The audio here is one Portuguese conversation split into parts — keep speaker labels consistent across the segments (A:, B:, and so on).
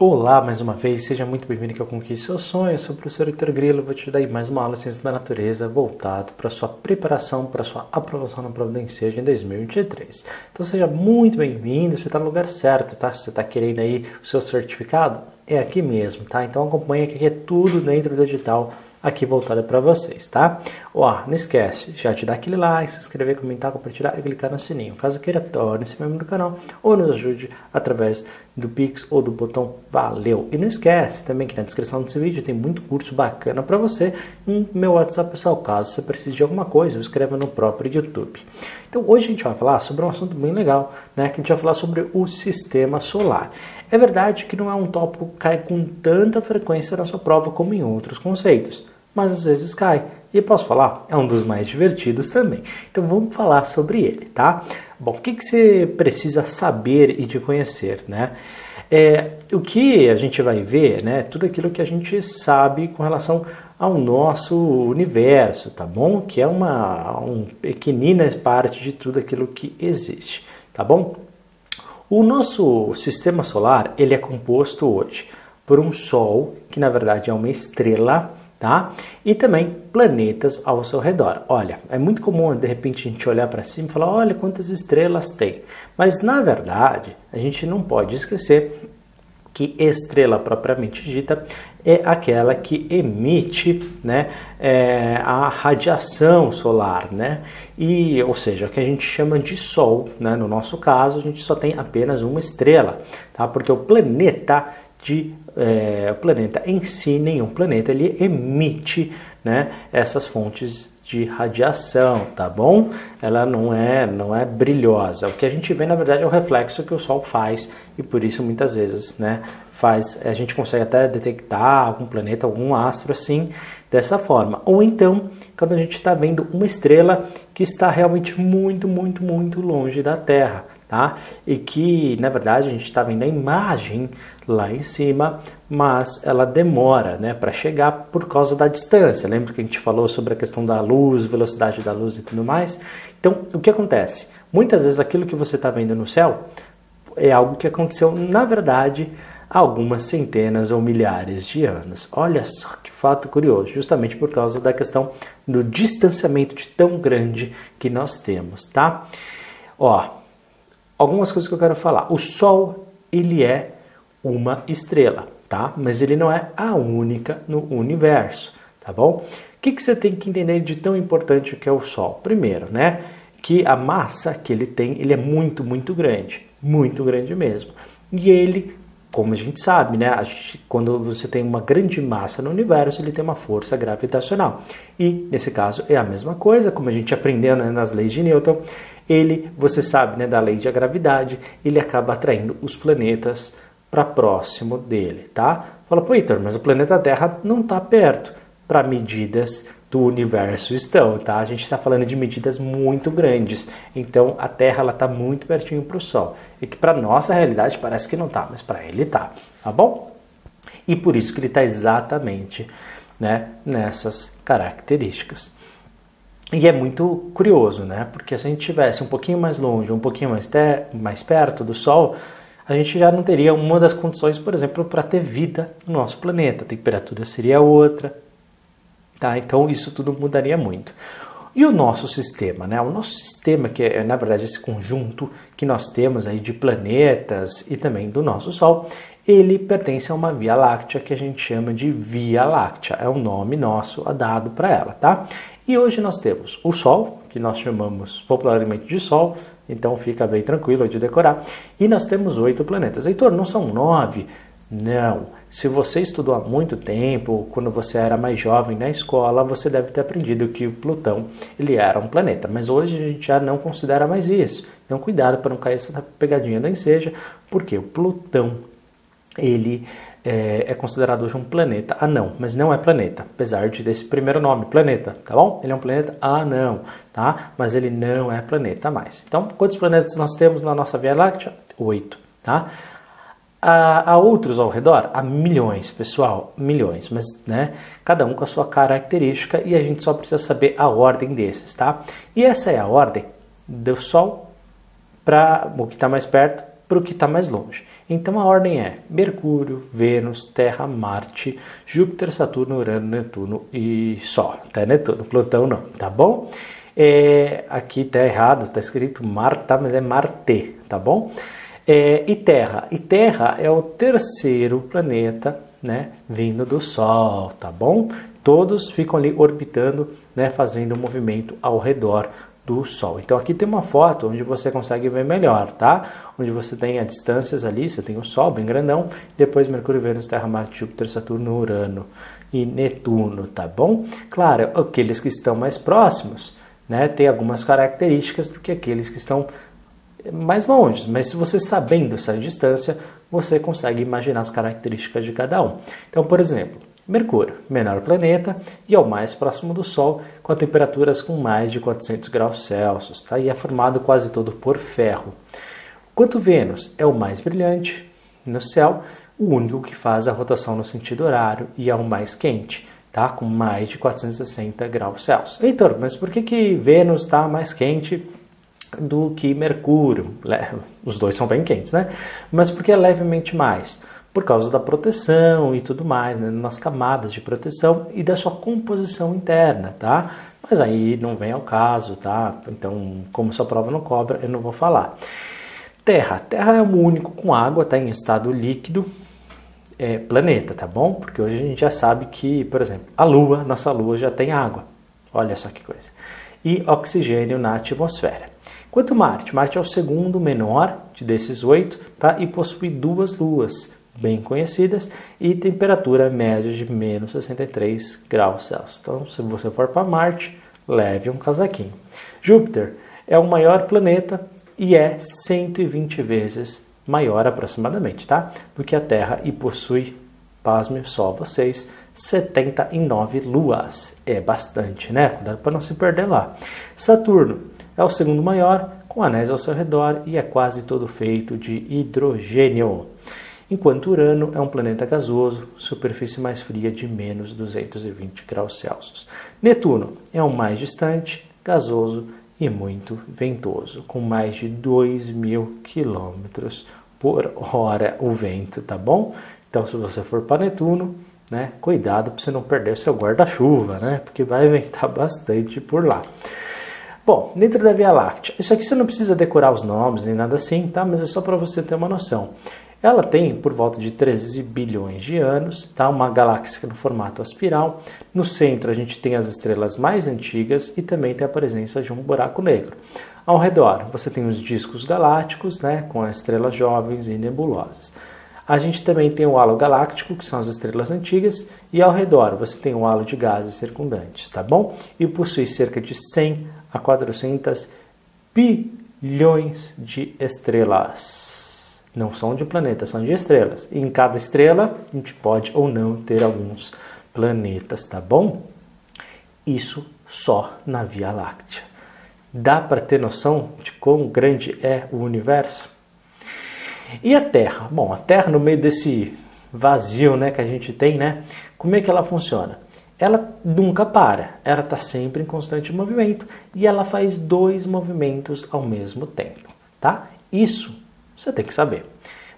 A: Olá, mais uma vez, seja muito bem-vindo aqui ao Conquiste Seus Sonhos. Eu sou o professor Heitor Grilo, vou te dar aí mais uma aula de Ciência da Natureza voltado para a sua preparação, para a sua aprovação na prova da Enseja em 2023. Então seja muito bem-vindo, você está no lugar certo, tá? Se você está querendo aí o seu certificado, é aqui mesmo, tá? Então acompanha que aqui é tudo dentro do edital, aqui voltado para vocês, tá? Ó, não esquece, já te dá aquele like, se inscrever, comentar, compartilhar e clicar no sininho. Caso queira, torne-se membro do canal ou nos ajude através do Pix ou do botão Valeu. E não esquece também que na descrição desse vídeo tem muito curso bacana para você no meu WhatsApp pessoal, caso você precise de alguma coisa, escreva no próprio YouTube. Então hoje a gente vai falar sobre um assunto bem legal, né? Que a gente vai falar sobre o sistema solar. É verdade que não é um tópico que cai com tanta frequência na sua prova como em outros conceitos, mas às vezes cai. E posso falar, é um dos mais divertidos também. Então vamos falar sobre ele, tá? Bom, o que você precisa saber e de conhecer, né? O que a gente vai ver, né? Tudo aquilo que a gente sabe com relação ao nosso universo, tá bom? Que é uma pequenina parte de tudo aquilo que existe, tá bom? O nosso sistema solar, ele é composto hoje por um Sol, que na verdade é uma estrela, tá? E também planetas ao seu redor. Olha, é muito comum de repente a gente olhar para cima e falar, olha quantas estrelas tem. Mas na verdade, a gente não pode esquecer que estrela propriamente dita é aquela que emite, né, a radiação solar, né? E, ou seja, o que a gente chama de Sol, né? No nosso caso, a gente só tem apenas uma estrela, tá? Porque o planeta em si, nenhum planeta, ele emite, né, essas fontes de radiação, tá bom? Ela não é brilhosa. O que a gente vê, na verdade, é o reflexo que o Sol faz e por isso muitas vezes, né, a gente consegue até detectar algum planeta, algum astro assim, dessa forma. Ou então, quando a gente está vendo uma estrela que está realmente muito, muito, muito longe da Terra, tá? E que, na verdade, a gente está vendo a imagem lá em cima, mas ela demora, né, para chegar por causa da distância. Lembra que a gente falou sobre a questão da luz, velocidade da luz e tudo mais? Então, o que acontece? Muitas vezes aquilo que você está vendo no céu é algo que aconteceu, na verdade, há algumas centenas ou milhares de anos. Olha só que fato curioso, justamente por causa da questão do distanciamento de tão grande que nós temos, tá? Ó, algumas coisas que eu quero falar. O Sol, ele é uma estrela, tá? Mas ele não é a única no universo, tá bom? O que você tem que entender de tão importante que é o Sol? Primeiro, né, que a massa que ele tem, ele é muito, muito grande mesmo. E ele, como a gente sabe, né, quando você tem uma grande massa no universo, ele tem uma força gravitacional. E, nesse caso, é a mesma coisa, como a gente aprendeu, né, nas leis de Newton. Você sabe, né, da lei da gravidade, ele acaba atraindo os planetas para próximo dele, tá? Fala, pô, Heitor, mas o planeta Terra não está perto. Para medidas do universo estão, tá? A gente está falando de medidas muito grandes. Então, a Terra está muito pertinho para o Sol. E que para nossa realidade parece que não está, mas para ele está, tá bom? E por isso que ele está exatamente, né, nessas características. E é muito curioso, né? Porque se a gente estivesse um pouquinho mais longe, um pouquinho mais perto do Sol, a gente já não teria uma das condições, por exemplo, para ter vida no nosso planeta. A temperatura seria outra, tá? Então isso tudo mudaria muito. E o nosso sistema, né? O nosso sistema, que é na verdade esse conjunto que nós temos aí de planetas e também do nosso Sol, ele pertence a uma Via Láctea que a gente chama de Via Láctea. É o nome nosso dado para ela, tá? E hoje nós temos o Sol, que nós chamamos popularmente de Sol, então fica bem tranquilo de decorar. E nós temos 8 planetas. Heitor, não são 9? Não. Se você estudou há muito tempo, quando você era mais jovem na escola, você deve ter aprendido que o Plutão ele era um planeta. Mas hoje a gente já não considera mais isso. Então cuidado para não cair essa pegadinha da Enseja, porque o Plutão ele é considerado hoje um planeta anão, mas não é planeta, apesar de ter esse primeiro nome, planeta, tá bom? Ele é um planeta anão, tá? Mas ele não é planeta mais. Então, quantos planetas nós temos na nossa Via Láctea? 8, tá? Há outros ao redor? Há milhões, pessoal, milhões, mas, né, cada um com a sua característica e a gente só precisa saber a ordem desses, tá? E essa é a ordem do Sol para o que está mais perto para o que está mais longe. Então a ordem é Mercúrio, Vênus, Terra, Marte, Júpiter, Saturno, Urano, Netuno e Sol. Tá Netuno, Plutão não, tá bom? Aqui tá errado, tá escrito Marta, mas é Marte, tá bom? E Terra é o terceiro planeta, né, vindo do Sol, tá bom? Todos ficam ali orbitando, né, fazendo um movimento ao redor do Sol. Então aqui tem uma foto onde você consegue ver melhor, tá? Onde você tem as distâncias ali, você tem o Sol bem grandão, depois Mercúrio, Vênus, Terra, Marte, Júpiter, Saturno, Urano e Netuno, tá bom? Claro, aqueles que estão mais próximos, né, tem algumas características do que aqueles que estão mais longe, mas se você sabendo essa distância, você consegue imaginar as características de cada um. Então, por exemplo, Mercúrio, menor planeta e é o mais próximo do Sol, com temperaturas com mais de 400 graus Celsius, tá? E é formado quase todo por ferro. Enquanto Vênus é o mais brilhante no céu, o único que faz a rotação no sentido horário e é o mais quente, tá? Com mais de 460 graus Celsius. Heitor, mas por que Vênus está mais quente do que Mercúrio? Os dois são bem quentes, né? Mas porque é levemente mais? Por causa da proteção e tudo mais, né? Nas camadas de proteção e da sua composição interna, tá? Mas aí não vem ao caso, tá? Então, como sua prova não cobra, eu não vou falar. Terra é o único com água, tá? Em estado líquido, planeta, tá bom? Porque hoje a gente já sabe que, por exemplo, nossa Lua já tem água. Olha só que coisa. E oxigênio na atmosfera. Enquanto Marte é o segundo menor desses 8, tá? E possui 2 luas bem conhecidas e temperatura média de menos 63 graus Celsius. Então, se você for para Marte, leve um casaquinho. Júpiter é o maior planeta e é 120 vezes maior aproximadamente, tá? Do que a Terra e possui, pasme só vocês, 79 luas. É bastante, né? Cuidado para não se perder lá. Saturno é o segundo maior, com anéis ao seu redor e é quase todo feito de hidrogênio. Enquanto Urano é um planeta gasoso, superfície mais fria de menos 220 graus Celsius. Netuno é o mais distante, gasoso e muito ventoso, com mais de 2.000 km por hora o vento, tá bom? Então, se você for para Netuno, né, cuidado para você não perder o seu guarda-chuva, né? Porque vai ventar bastante por lá. Bom, dentro da Via Láctea, isso aqui você não precisa decorar os nomes nem nada assim, tá? Mas é só para você ter uma noção. Ela tem por volta de 13 bilhões de anos, tá? Uma galáxia no formato espiral. No centro a gente tem as estrelas mais antigas e também tem a presença de um buraco negro. Ao redor você tem os discos galácticos, né? Com as estrelas jovens e nebulosas. A gente também tem o halo galáctico, que são as estrelas antigas, e ao redor você tem o halo de gases circundantes, tá bom? E possui cerca de 100 a 400 bilhões de estrelas. Não são de planetas, são de estrelas. E em cada estrela a gente pode ou não ter alguns planetas, tá bom? Isso só na Via Láctea. Dá para ter noção de quão grande é o universo? E a Terra? Bom, a Terra no meio desse vazio, né, que a gente tem, né? Como é que ela funciona? Ela nunca para, ela está sempre em constante movimento e ela faz 2 movimentos ao mesmo tempo, tá? Isso você tem que saber.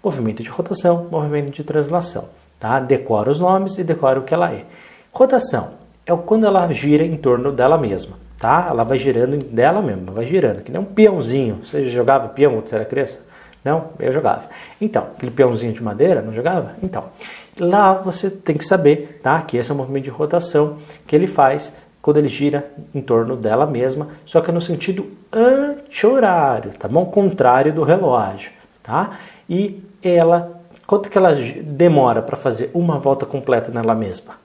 A: Movimento de rotação, movimento de translação, tá? Decora os nomes e decora o que ela é. Rotação é quando ela gira em torno dela mesma, tá? Ela vai girando dela mesma, vai girando, que nem um peãozinho. Você jogava peão quando você era criança? Não? Eu jogava. Então, aquele peãozinho de madeira, não jogava? Então, lá você tem que saber, tá? Que esse é o movimento de rotação que ele faz quando ele gira em torno dela mesma, só que no sentido anti-horário, tá bom? Contrário do relógio, tá? E ela, quanto que ela demora para fazer uma volta completa nela mesma?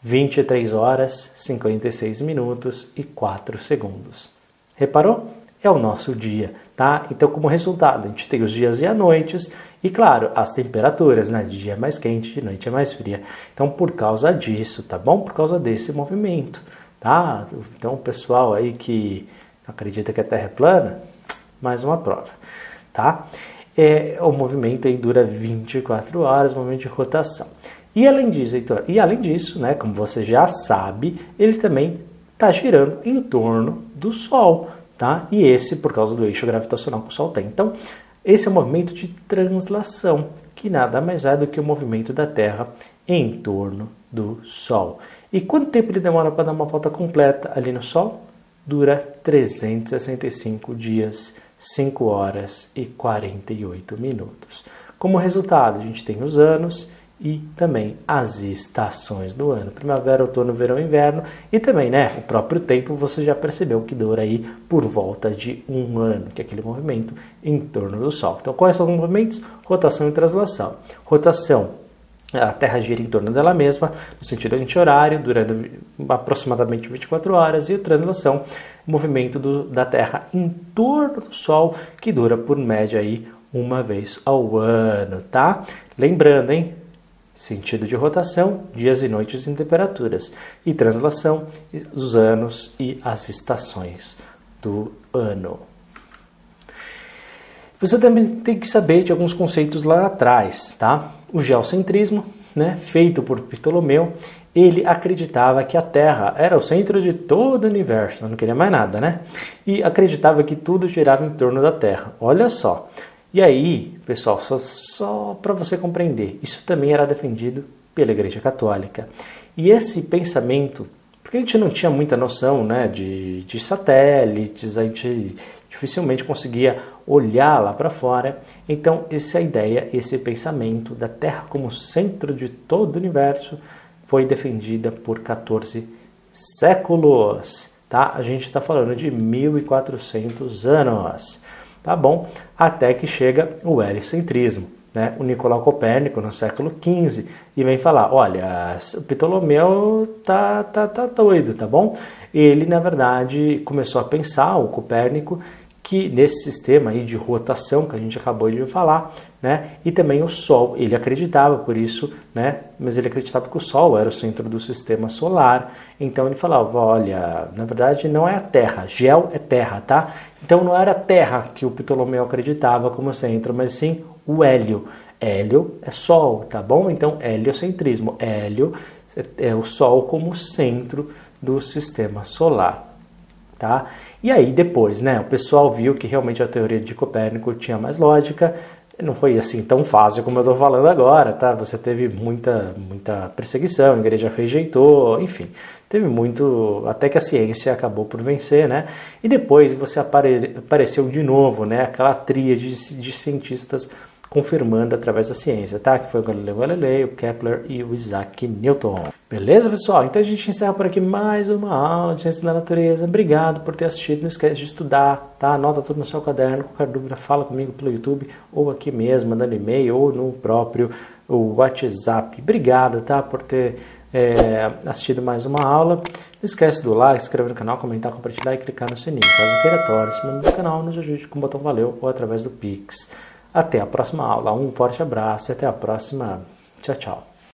A: 23 horas, 56 minutos e 4 segundos. Reparou? É o nosso dia, tá? Então, como resultado, a gente tem os dias e as noites e, claro, as temperaturas, né? De dia é mais quente, de noite é mais fria. Então, por causa disso, tá bom? Por causa desse movimento, tá? Então, o pessoal aí que acredita que a Terra é plana, mais uma prova, tá? O movimento aí dura 24 horas, movimento de rotação. E além disso, Heitor, né? Como você já sabe, ele também está girando em torno do Sol, tá? E esse por causa do eixo gravitacional que o Sol tem. Então, esse é o movimento de translação, que nada mais é do que o movimento da Terra em torno do Sol. E quanto tempo ele demora para dar uma volta completa ali no Sol? Dura 365 dias, 5 horas e 48 minutos. Como resultado, a gente tem os anos e também as estações do ano. Primavera, outono, verão, inverno. E também, né, o próprio tempo você já percebeu que dura aí por volta de um ano, que é aquele movimento em torno do Sol. Então, quais são os movimentos? Rotação e translação. Rotação, a Terra gira em torno dela mesma, no sentido anti-horário, durando aproximadamente 24 horas, e a translação, movimento da Terra em torno do Sol, que dura por média aí uma vez ao ano, tá? Lembrando, hein? Sentido de rotação, dias e noites em temperaturas, e translação, os anos e as estações do ano. Você também tem que saber de alguns conceitos lá atrás, tá? O geocentrismo, né, feito por Ptolomeu, ele acreditava que a Terra era o centro de todo o universo, não queria mais nada, né? E acreditava que tudo girava em torno da Terra. Olha só. E aí, pessoal, só para você compreender, isso também era defendido pela Igreja Católica. E esse pensamento, porque a gente não tinha muita noção, né, de satélites, a gente dificilmente conseguia olhar lá para fora. Então, essa ideia, esse pensamento da Terra como centro de todo o universo foi defendida por 14 séculos, tá? A gente está falando de 1400 anos, tá bom? Até que chega o helicentrismo, né? O Nicolau Copérnico, no século XV, e vem falar, olha, o Ptolomeu tá doido, tá bom? Ele, na verdade, começou a pensar, o Copérnico, que nesse sistema aí de rotação que a gente acabou de falar, né, e também o Sol, ele acreditava por isso, né, mas ele acreditava que o Sol era o centro do sistema solar, então ele falava, olha, na verdade não é a Terra, gel é Terra, tá? Então não era a Terra que o Ptolomeu acreditava como centro, mas sim o hélio. Hélio é Sol, tá bom? Então heliocentrismo, hélio é o Sol como centro do sistema solar. Tá? E aí depois, né, o pessoal viu que realmente a teoria de Copérnico tinha mais lógica, não foi assim tão fácil como eu estou falando agora, tá? Você teve muita perseguição, a igreja rejeitou, enfim, teve muito, até que a ciência acabou por vencer, né? E depois você apareceu de novo, né, aquela tríade de cientistas confirmando através da ciência, tá? Que foi o Galileu Galilei, o Kepler e o Isaac Newton. Beleza, pessoal? Então a gente encerra por aqui mais uma aula de Ciência da Natureza. Obrigado por ter assistido. Não esquece de estudar, tá? Anota tudo no seu caderno. Qualquer dúvida, fala comigo pelo YouTube ou aqui mesmo, mandando e-mail ou no próprio WhatsApp. Obrigado, tá? Por ter assistido mais uma aula. Não esquece do like, se inscrever no canal, comentar, compartilhar e clicar no sininho. Caso queira, torne-se membro do canal, nos ajude com o botão valeu ou através do Pix. Até a próxima aula. Um forte abraço e até a próxima. Tchau, tchau.